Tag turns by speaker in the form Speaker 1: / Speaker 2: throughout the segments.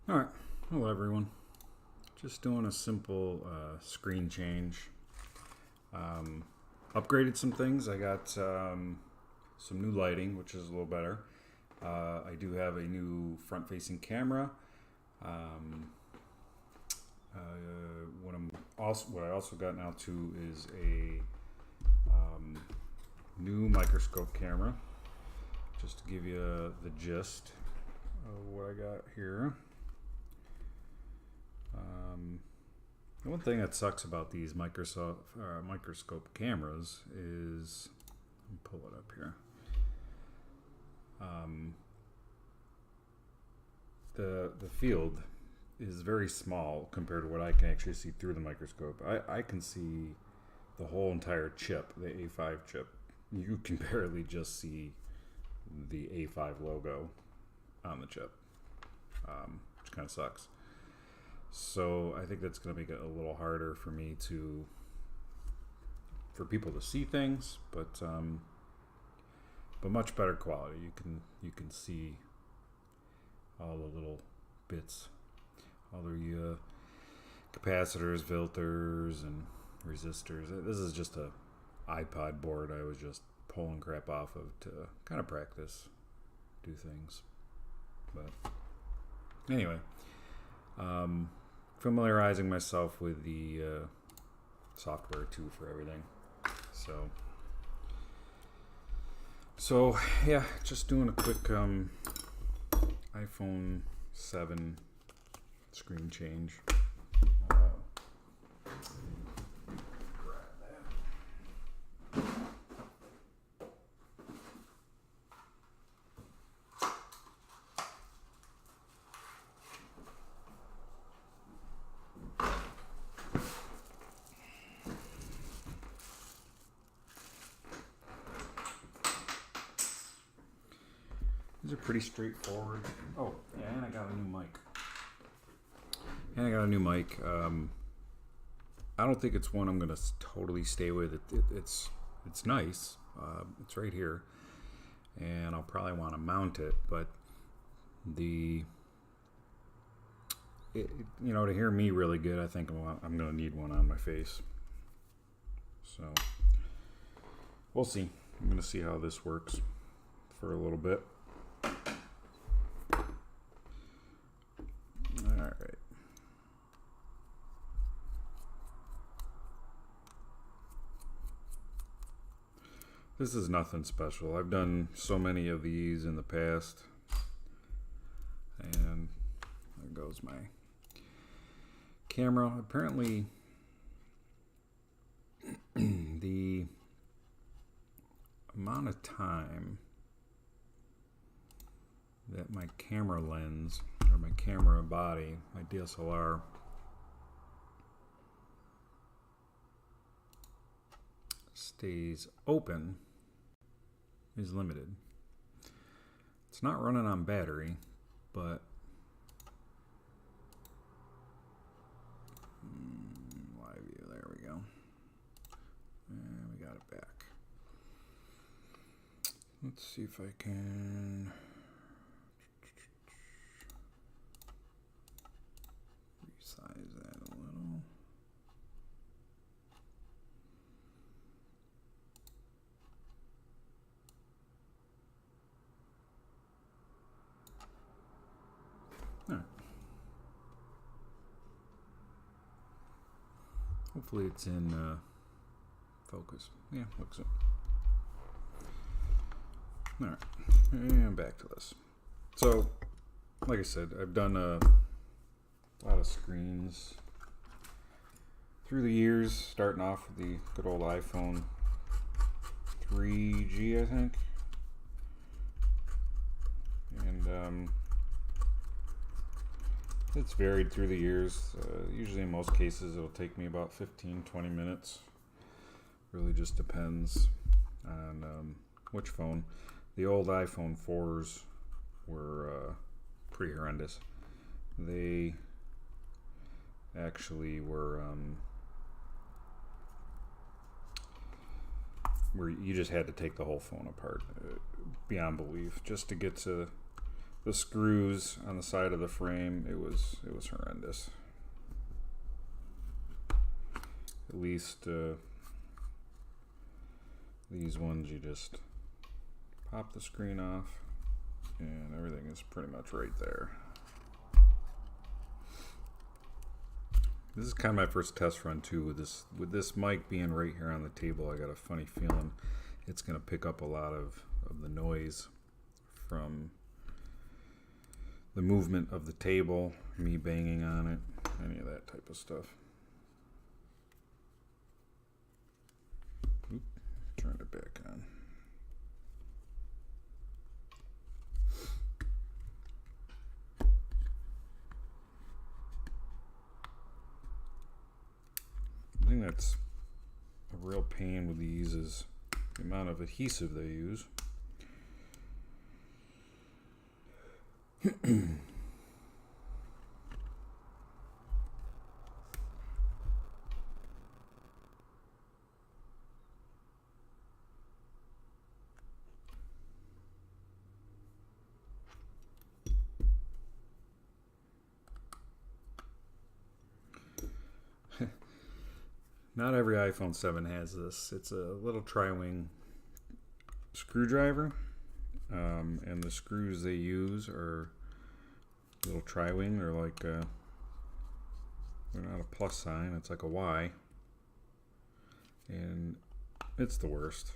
Speaker 1: All right, hello everyone. Just doing a simple screen change. Um, Upgraded some things. I got some new lighting, which is a little better. I do have a new front-facing camera. Um, what I also got now too is a new microscope camera. Just to give you the gist of what I got here. The one thing that sucks about these microscope cameras is, let me pull it up here. The field is very small compared to what I can actually see through the microscope. I can see the whole entire chip, the A5 chip. You can barely just see the A5 logo on the chip, which kind of sucks. So I think that's going to make it a little harder for me for people to see things, but much better quality. You can see all the little bits, all the capacitors, filters, and resistors. This is just a iPod board I was just pulling crap off of to kind of practice, do things. But anyway, familiarizing myself with the software too for everything. So yeah, just doing a quick iPhone 7 screen change. These are pretty straightforward. Oh, yeah, and I got a new mic. I don't think it's one I'm gonna totally stay with. It's nice. It's right here, and I'll probably want to mount it. But to hear me really good, I think I'm gonna need one on my face. So we'll see. I'm gonna see how this works for a little bit. Alright. This is nothing special. I've done so many of these in the past. And there goes my camera. Apparently, the amount of time that my camera lens, or my camera body, my DSLR, stays open is limited. It's not running on battery, but live view, there we go. And we got it back. Let's see if I can resize that a little. All right. Hopefully it's in focus. Yeah, looks it. All right, and back to this. So, like I said, I've done a lot of screens through the years, starting off with the good old iPhone 3G, I think. And it's varied through the years. Usually in most cases it'll take me about 15-20 minutes. Really just depends on which phone. The old iPhone 4s were pretty horrendous. They actually were where you just had to take the whole phone apart, beyond belief, just to get to the screws on the side of the frame, it was horrendous. At least these ones, you just pop the screen off and everything is pretty much right there. This is kind of my first test run too with this mic being right here on the table. I got a funny feeling it's going to pick up a lot of the noise from the movement of the table, me banging on it, any of that type of stuff. Oop, turn it back on. I think that's a real pain with these is the amount of adhesive they use. Not every iPhone 7 has this. It's a little tri-wing screwdriver, and the screws they use are little tri-wing. They're like they're not a plus sign. It's like a Y, and it's the worst.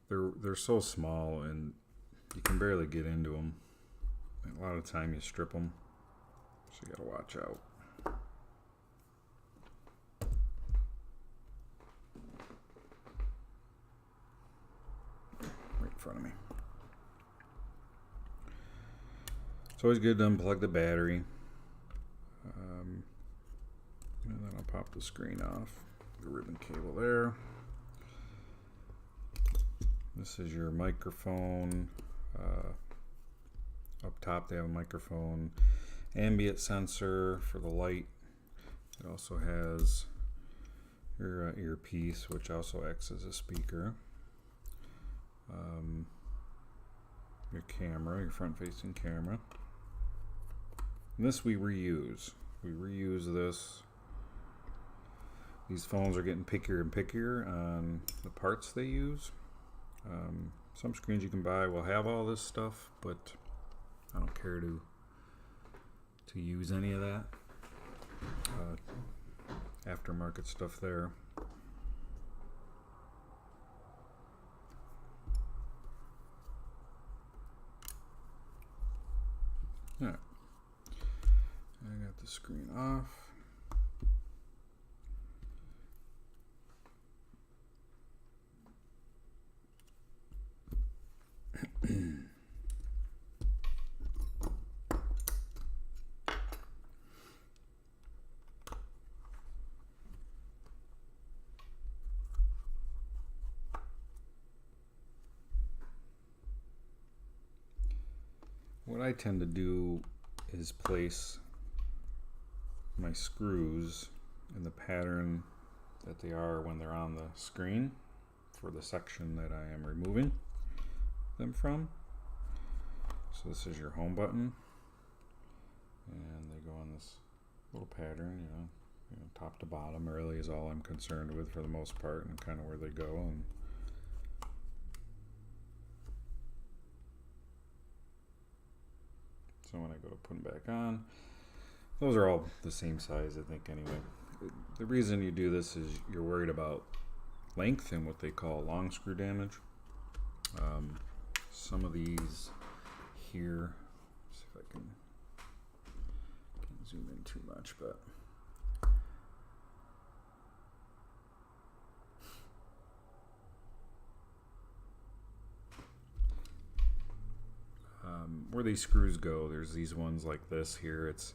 Speaker 1: They're so small, and you can barely get into them. A lot of time you strip them, so you gotta watch out. Front of me. It's always good to unplug the battery, and then I'll pop the screen off. The ribbon cable there. This is your microphone. Up top they have a microphone, ambient sensor for the light. It also has your earpiece, which also acts as a speaker. Your camera, your front-facing camera. And this we reuse. We reuse this. These phones are getting pickier and pickier on the parts they use. Some screens you can buy will have all this stuff, but I don't care to use any of that. Aftermarket stuff there. Alright, I got the screen off. What I tend to do is place my screws in the pattern that they are when they're on the screen for the section that I am removing them from. So this is your home button, and they go on this little pattern, you know, top to bottom really is all I'm concerned with for the most part, and kind of where they go. And so when I go to put them back on, those are all the same size, I think, anyway. The reason you do this is you're worried about length and what they call long screw damage. Some of these here, see if I can zoom in too much, but where these screws go, there's these ones like this here. It's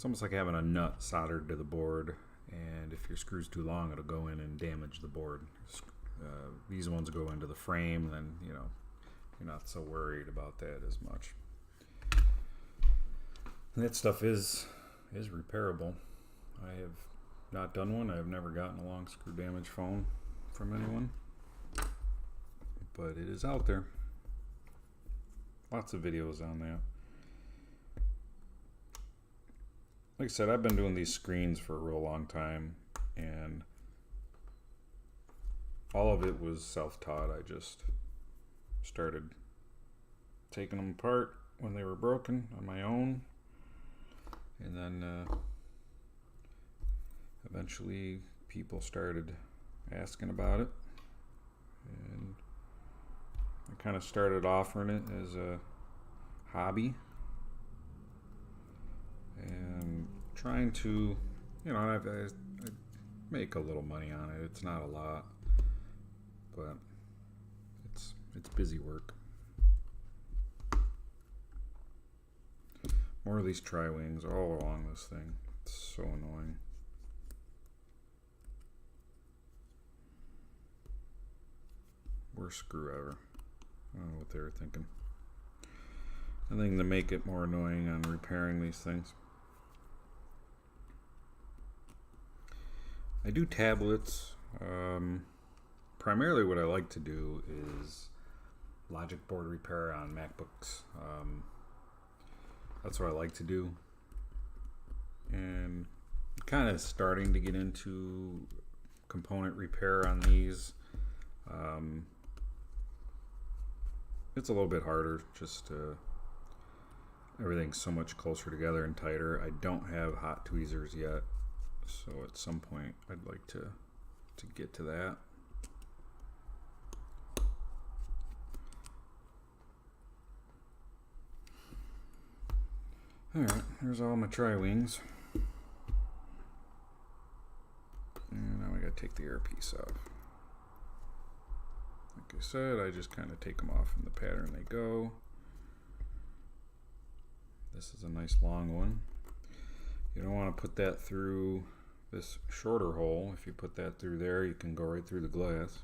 Speaker 1: almost like having a nut soldered to the board, and if your screw's too long, it'll go in and damage the board. These ones go into the frame, then you're not so worried about that as much. And that stuff is repairable. I have not done one. I have never gotten a long screw damage phone from anyone, but it is out there. Lots of videos on that. Like I said, I've been doing these screens for a real long time, and all of it was self-taught. I just started taking them apart when they were broken on my own, and then eventually people started asking about it, and I kind of started offering it as a hobby and trying to, you know, I make a little money on it. It's not a lot, but it's busy work. More of these tri-wings all along this thing. It's so annoying. Worst screw ever. I don't know what they were thinking. I think to make it more annoying on repairing these things. I do tablets. Primarily what I like to do is logic board repair on MacBooks. That's what I like to do. And kind of starting to get into component repair on these. It's a little bit harder, just everything's so much closer together and tighter. I don't have hot tweezers yet, so at some point I'd like to get to that. Alright, there's all my tri-wings. And now we gotta take the airpiece off. Like I said, I just kind of take them off in the pattern they go. This is a nice long one. You don't want to put that through this shorter hole. If you put that through there, you can go right through the glass.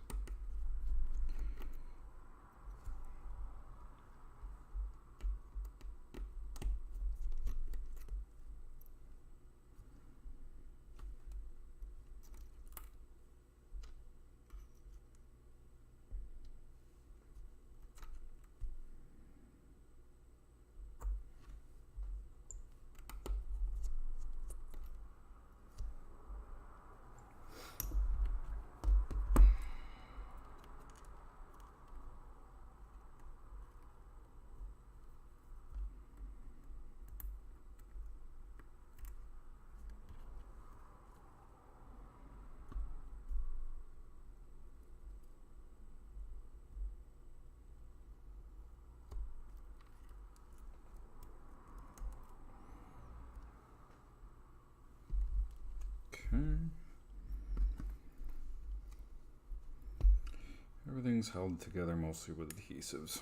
Speaker 1: Everything's held together mostly with adhesives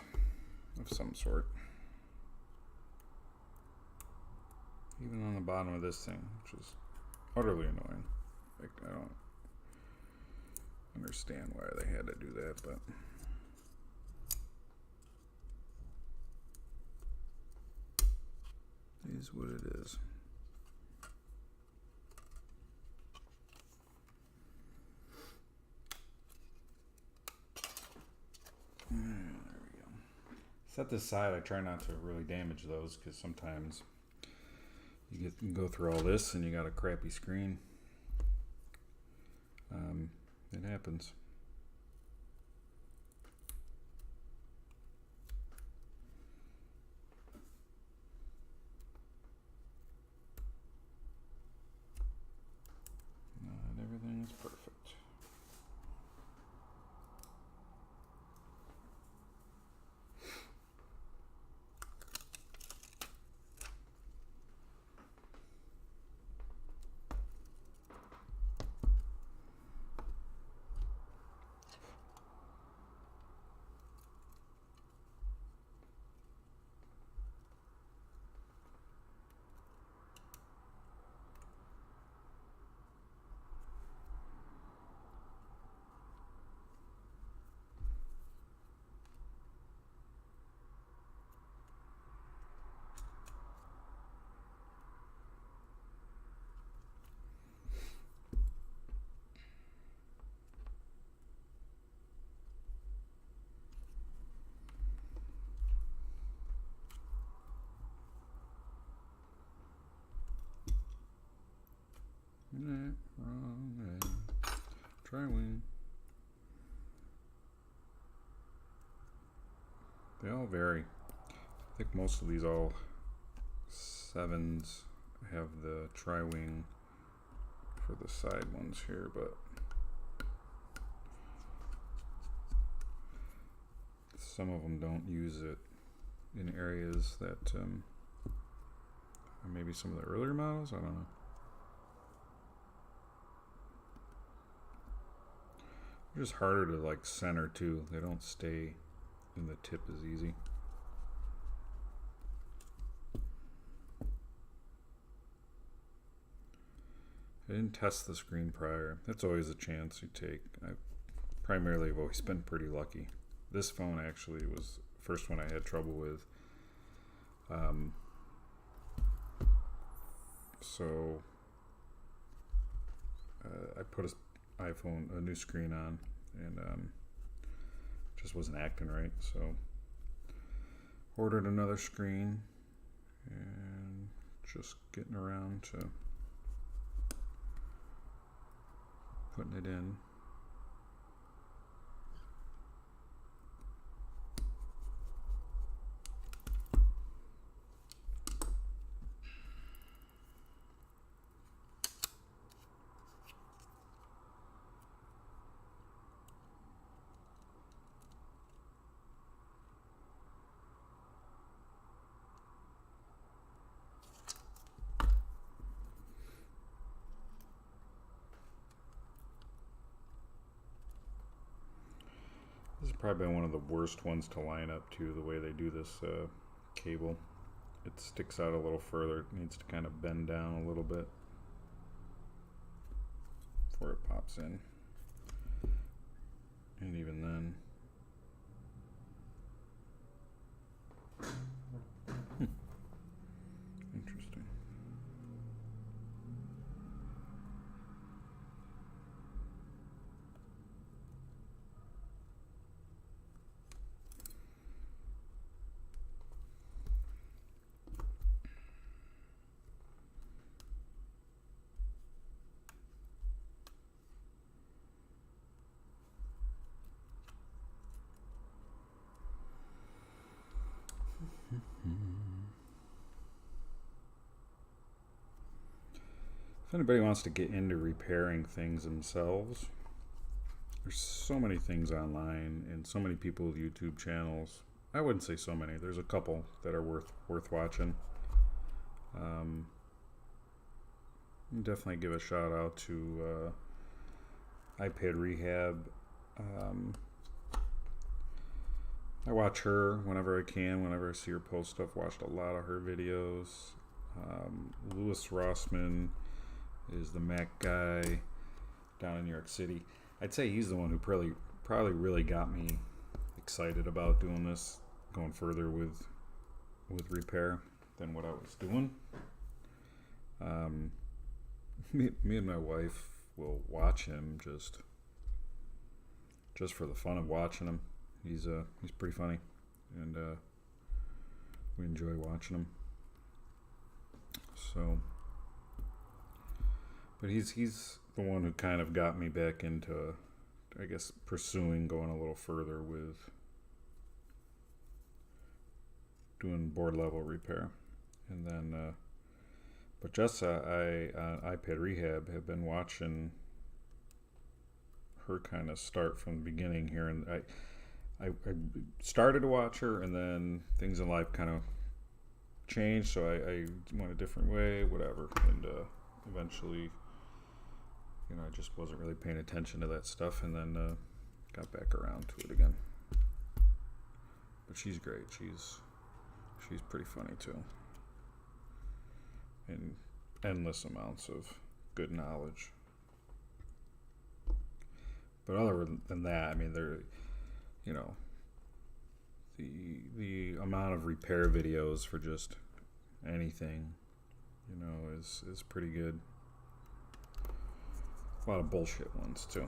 Speaker 1: of some sort. Even on the bottom of this thing, which is utterly annoying. Like, I don't understand why they had to do that, but it is what it is. There we go. Set this aside. I try not to really damage those because sometimes you can go through all this and you got a crappy screen. It happens. Not everything is perfect. Wrong way. Tri-wing. They all vary. I think most of these all 7s have the tri-wing for the side ones here, but some of them don't use it in areas that maybe some of the earlier models, I don't know. They're just harder to like center too. They don't stay in the tip as easy. I didn't test the screen prior. That's always a chance you take. I primarily have always been pretty lucky. This phone actually was the first one I had trouble with. So I put a new screen on, and just wasn't acting right. So ordered another screen, and just getting around to putting it in. This has probably been one of the worst ones to line up to, the way they do this cable. It sticks out a little further. It needs to kind of bend down a little bit before it pops in. And even then, interesting. If anybody wants to get into repairing things themselves, there's so many things online and so many people with YouTube channels. I wouldn't say so many. There's a couple that are worth watching. Definitely give a shout out to iPad Rehab. I watch her whenever I can, whenever I see her post stuff. Watched a lot of her videos. Louis Rossman is the Mac guy down in New York City. I'd say he's the one who probably really got me excited about doing this, going further with repair than what I was doing. Me and my wife will watch him just for the fun of watching him. He's pretty funny, and we enjoy watching him. So, but he's the one who kind of got me back into, I guess, going a little further with doing board level repair. And then but Jessa, I iPad Rehab, have been watching her kind of start from the beginning here, and I started to watch her, and then things in life kind of changed, so I went a different way, whatever, and eventually, I just wasn't really paying attention to that stuff, and then got back around to it again. But she's great. She's pretty funny too, and endless amounts of good knowledge. But other than that, I mean, the amount of repair videos for just anything, is pretty good. A lot of bullshit ones too.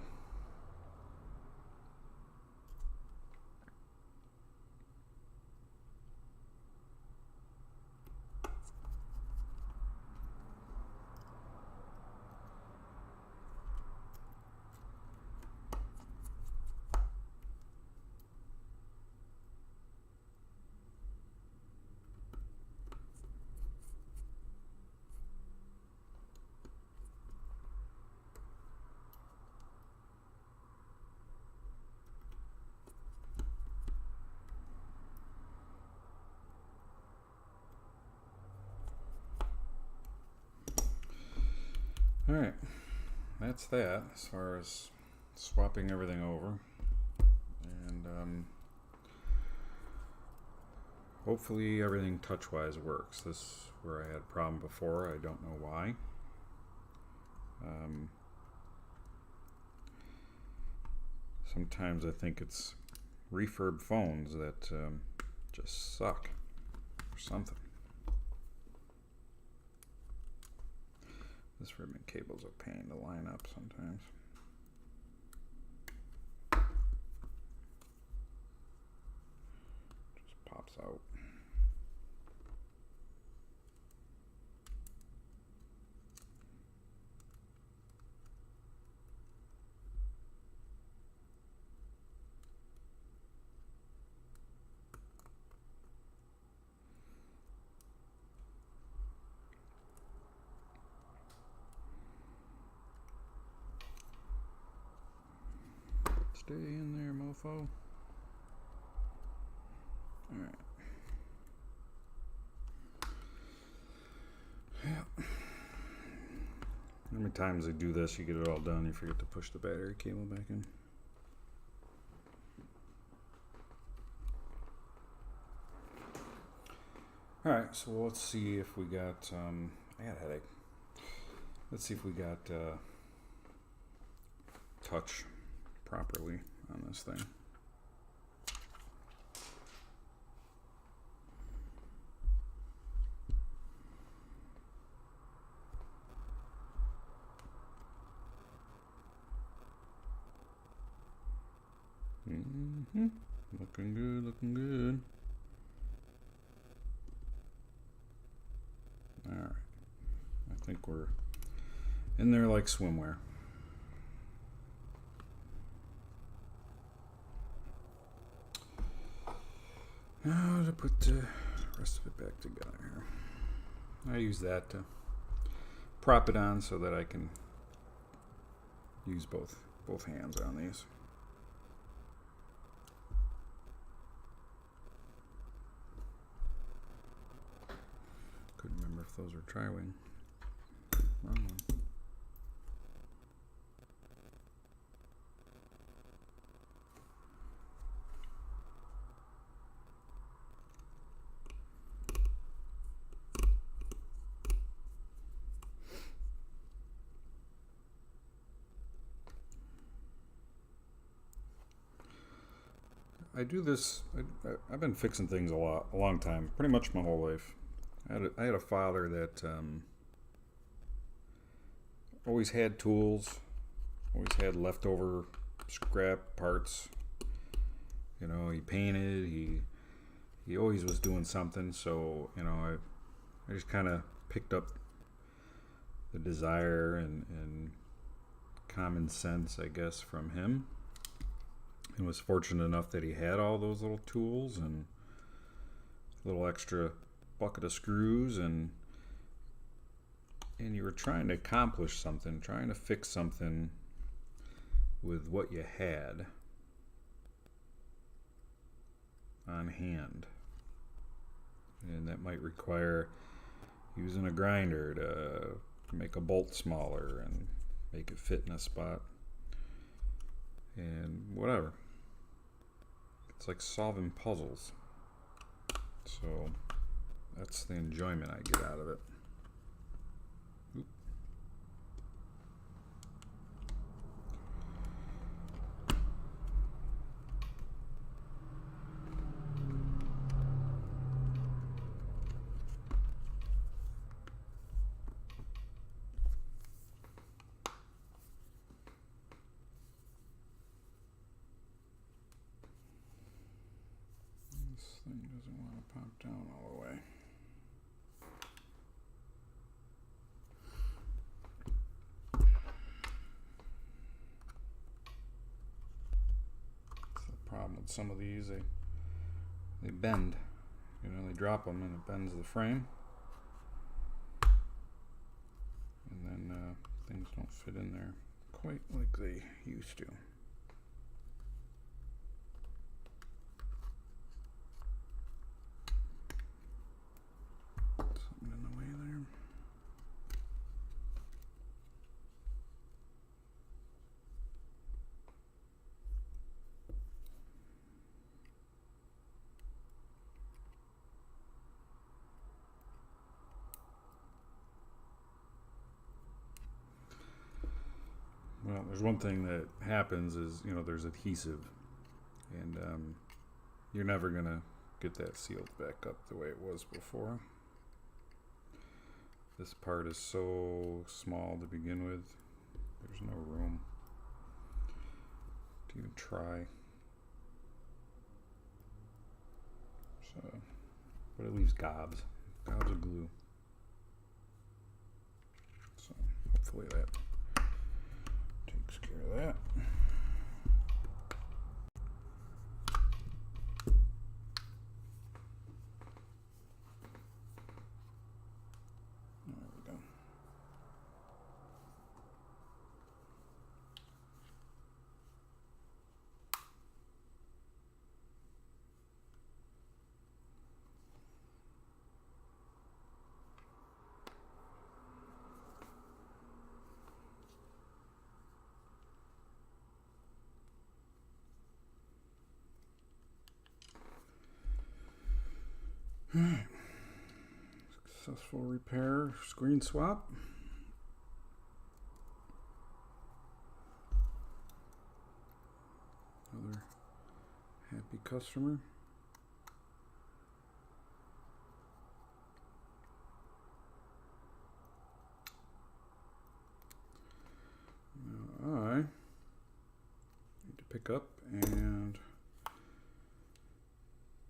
Speaker 1: Alright, that's that as far as swapping everything over. And hopefully everything touch-wise works. This is where I had a problem before. I don't know why. Sometimes I think it's refurb phones that just suck or something. This ribbon cable's a pain to line up sometimes. Just pops out. Stay in there, mofo. Alright. Yeah. How many times they do this, you get it all done, you forget to push the battery cable back in. Alright, so let's see if we got, I got a headache. Let's see if we got touch properly on this thing. Looking good, looking good. Alright. I think we're in there like swimwear. Now to put the rest of it back together here. I use that to prop it on so that I can use both hands on these. Couldn't remember if those are tri-wing. Wrong one. I do this. I've been fixing things a long time, pretty much my whole life. I had a father that always had tools, always had leftover scrap parts. You know, he painted. He always was doing something. So you know, I just kind of picked up the desire and common sense, I guess, from him. And was fortunate enough that he had all those little tools and a little extra bucket of screws, and you were trying to accomplish something, trying to fix something with what you had on hand. And that might require using a grinder to make a bolt smaller and make it fit in a spot. And whatever. It's like solving puzzles. So that's the enjoyment I get out of it. Oop. This thing doesn't want to pop down all the way. That's the problem with some of these. They bend. You know, they drop them and it bends the frame. And then things don't fit in there quite like they used to. Something in the way there. there's one thing that happens is, there's adhesive, and you're never gonna get that sealed back up the way it was before. This part is so small to begin with. There's no room to even try. So, but it leaves gobs of glue. So hopefully that takes care of that. There we go. Alright, successful repair, screen swap. Another happy customer. Now I need to pick up and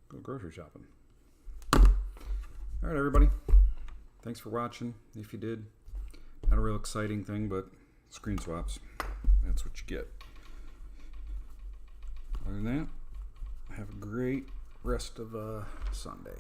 Speaker 1: go grocery shopping. Alright, everybody. Thanks for watching. If you did, not a real exciting thing, but screen swaps. That's what you get. Other than that, have a great rest of Sunday.